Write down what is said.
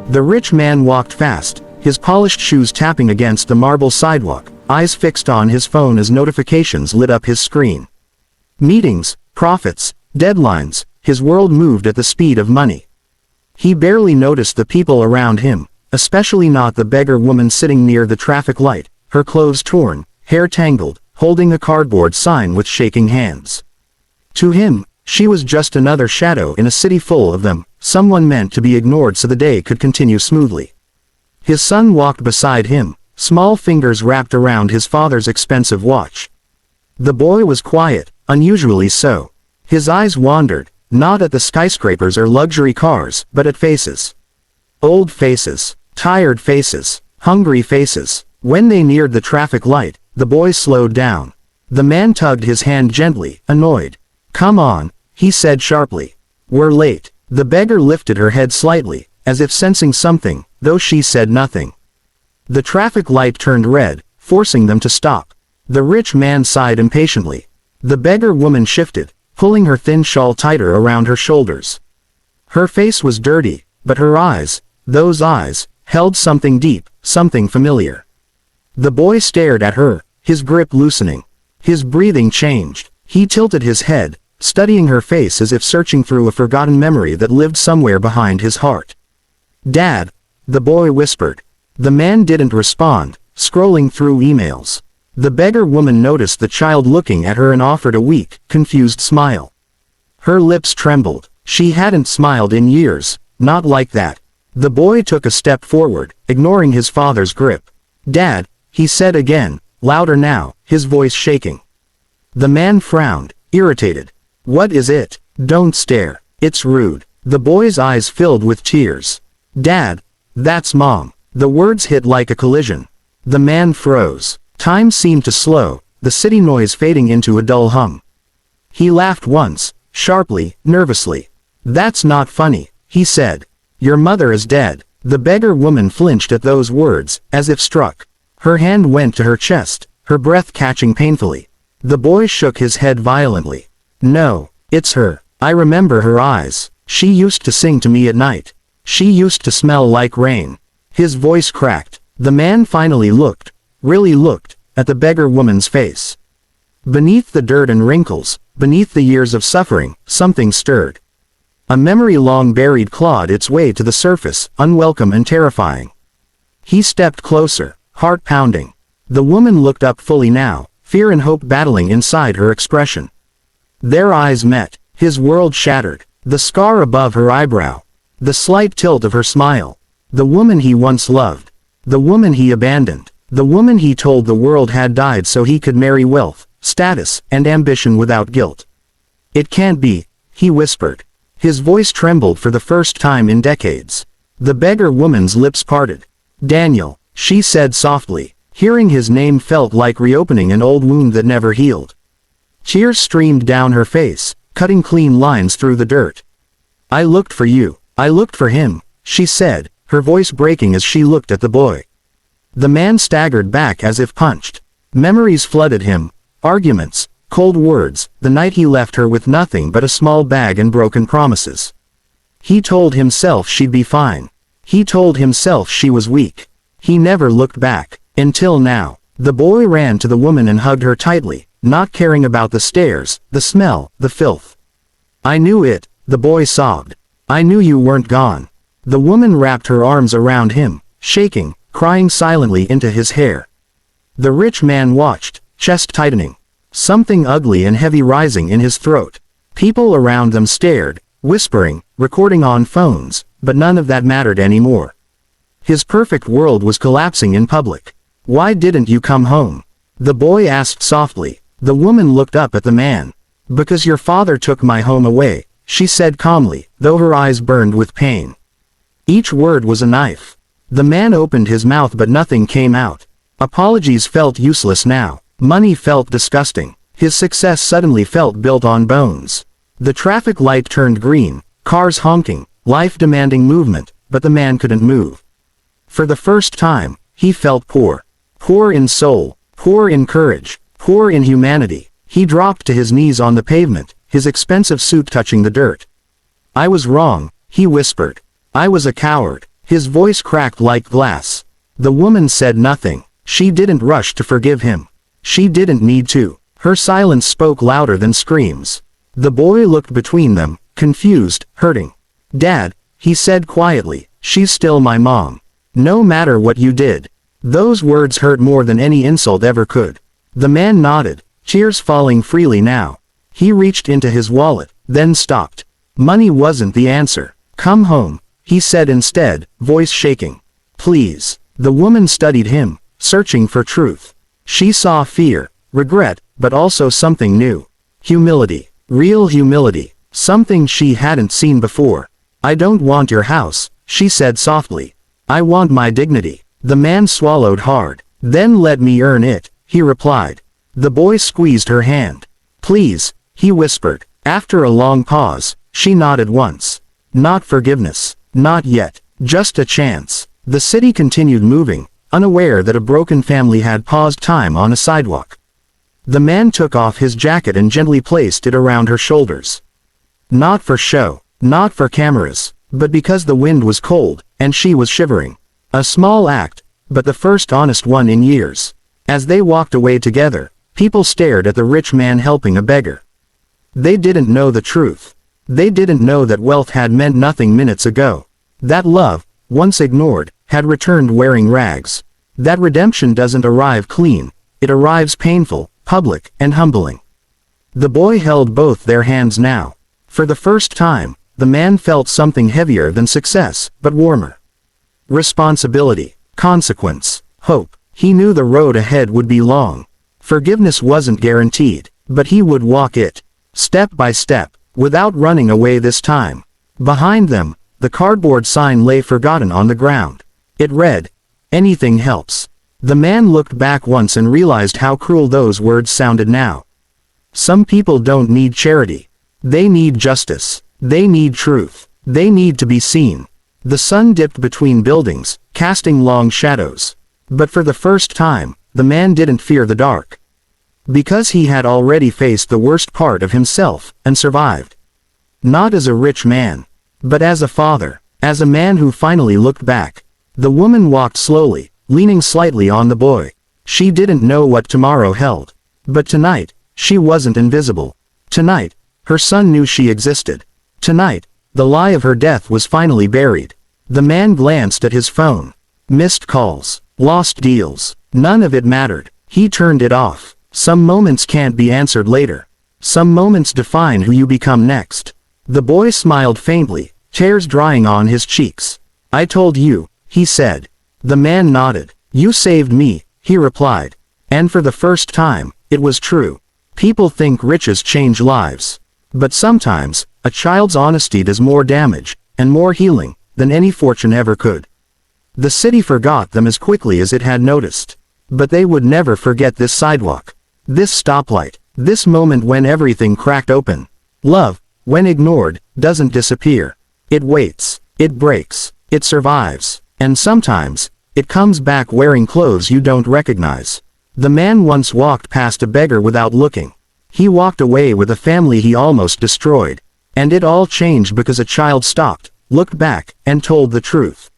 The rich man walked fast, his polished shoes tapping against the marble sidewalk, eyes fixed on his phone as notifications lit up his screen. Meetings, profits, deadlines, his world moved at the speed of money. He barely noticed the people around him, especially not the beggar woman sitting near the traffic light, her clothes torn, hair tangled, holding a cardboard sign with shaking hands. To him, she was just another shadow in a city full of them, someone meant to be ignored so the day could continue smoothly. His son walked beside him, small fingers wrapped around his father's expensive watch. The boy was quiet, unusually so. His eyes wandered, not at the skyscrapers or luxury cars, but at faces. Old faces, tired faces, hungry faces. When they neared the traffic light, the boy slowed down. The man tugged his hand gently, annoyed. "Come on," he said sharply. "We're late." The beggar lifted her head slightly, as if sensing something, though she said nothing. The traffic light turned red, forcing them to stop. The rich man sighed impatiently. The beggar woman shifted, pulling her thin shawl tighter around her shoulders. Her face was dirty, but her eyes, those eyes, held something deep, something familiar. The boy stared at her, his grip loosening. His breathing changed. He tilted his head, studying her face as if searching through a forgotten memory that lived somewhere behind his heart. "Dad," the boy whispered. The man didn't respond, scrolling through emails. The beggar woman noticed the child looking at her and offered a weak, confused smile. Her lips trembled. She hadn't smiled in years, not like that. The boy took a step forward, ignoring his father's grip. "Dad," he said again, louder now, his voice shaking. The man frowned, irritated. "What is it? Don't stare. It's rude." The boy's eyes filled with tears. "Dad, that's Mom." The words hit like a collision. The man froze. Time seemed to slow, the city noise fading into a dull hum. He laughed once, sharply, nervously. "That's not funny," he said. "Your mother is dead." The beggar woman flinched at those words, as if struck. Her hand went to her chest, her breath catching painfully. The boy shook his head violently. "No, it's her. I remember her eyes. She used to sing to me at night. She used to smell like rain." His voice cracked. The man finally looked, really looked, at the beggar woman's face. Beneath the dirt and wrinkles, beneath the years of suffering, something stirred. A memory long buried clawed its way to the surface, unwelcome and terrifying. He stepped closer, heart pounding. The woman looked up fully now, fear and hope battling inside her expression. Their eyes met, his world shattered, the scar above her eyebrow, the slight tilt of her smile. The woman he once loved. The woman he abandoned. The woman he told the world had died so he could marry wealth, status, and ambition without guilt. "It can't be," he whispered. His voice trembled for the first time in decades. The beggar woman's lips parted. "Daniel," she said softly. Hearing his name felt like reopening an old wound that never healed. Tears streamed down her face, cutting clean lines through the dirt. "I looked for you. I looked for him," she said, her voice breaking as she looked at the boy. The man staggered back as if punched. Memories flooded him. Arguments, cold words, the night he left her with nothing but a small bag and broken promises. He told himself she'd be fine. He told himself she was weak. He never looked back, until now. The boy ran to the woman and hugged her tightly, not caring about the stares, the smell, the filth. "I knew it," the boy sobbed. "I knew you weren't gone." The woman wrapped her arms around him, shaking, crying silently into his hair. The rich man watched, chest tightening. Something ugly and heavy rising in his throat. People around them stared, whispering, recording on phones, but none of that mattered anymore. His perfect world was collapsing in public. "Why didn't you come home?" the boy asked softly. The woman looked up at the man. "Because your father took my home away," she said calmly, though her eyes burned with pain. Each word was a knife. The man opened his mouth but nothing came out. Apologies felt useless now. Money felt disgusting. His success suddenly felt built on bones. The traffic light turned green, cars honking, life demanding movement, but the man couldn't move. For the first time, he felt poor. Poor in soul, poor in courage, poor in humanity. He dropped to his knees on the pavement, his expensive suit touching the dirt. "I was wrong," he whispered. "I was a coward." His voice cracked like glass. The woman said nothing. She didn't rush to forgive him. She didn't need to. Her silence spoke louder than screams. The boy looked between them, confused, hurting. "Dad," he said quietly, "she's still my mom. No matter what you did." Those words hurt more than any insult ever could. The man nodded, tears falling freely now. He reached into his wallet, then stopped. Money wasn't the answer. "Come home," he said instead, voice shaking. "Please." The woman studied him, searching for truth. She saw fear, regret, but also something new. Humility. Real humility. Something she hadn't seen before. "I don't want your house," she said softly. "I want my dignity." The man swallowed hard. "Then let me earn it," he replied. The boy squeezed her hand. "Please," he whispered. After a long pause, she nodded once. Not forgiveness. Not yet. Just a chance. The city continued moving, unaware that a broken family had paused time on a sidewalk. The man took off his jacket and gently placed it around her shoulders. Not for show, not for cameras, but because the wind was cold, and she was shivering. A small act, but the first honest one in years. As they walked away together, people stared at the rich man helping a beggar. They didn't know the truth. They didn't know that wealth had meant nothing minutes ago. That love, once ignored, had returned wearing rags. That redemption doesn't arrive clean, it arrives painful, public, and humbling. The boy held both their hands now. For the first time, the man felt something heavier than success, but warmer. Responsibility, consequence, hope. He knew the road ahead would be long. Forgiveness wasn't guaranteed, but he would walk it, step by step, without running away this time. Behind them, the cardboard sign lay forgotten on the ground. It read, "Anything helps." The man looked back once and realized how cruel those words sounded now. Some people don't need charity. They need justice. They need truth. They need to be seen. The sun dipped between buildings, casting long shadows. But for the first time, the man didn't fear the dark. Because he had already faced the worst part of himself, and survived. Not as a rich man, but as a father, as a man who finally looked back. The woman walked slowly, leaning slightly on the boy. She didn't know what tomorrow held. But tonight, she wasn't invisible. Tonight, her son knew she existed. Tonight, the lie of her death was finally buried. The man glanced at his phone. Missed calls, lost deals, none of it mattered. He turned it off. Some moments can't be answered later. Some moments define who you become next. The boy smiled faintly, tears drying on his cheeks. "I told you," he said. The man nodded. "You saved me," he replied. And for the first time, it was true. People think riches change lives. But sometimes, a child's honesty does more damage, and more healing, than any fortune ever could. The city forgot them as quickly as it had noticed. But they would never forget this sidewalk. This stoplight. This moment when everything cracked open. Love, when ignored, doesn't disappear. It waits. It breaks. It survives. And sometimes, it comes back wearing clothes you don't recognize. The man once walked past a beggar without looking. He walked away with a family he almost destroyed. And it all changed because a child stopped, looked back, and told the truth.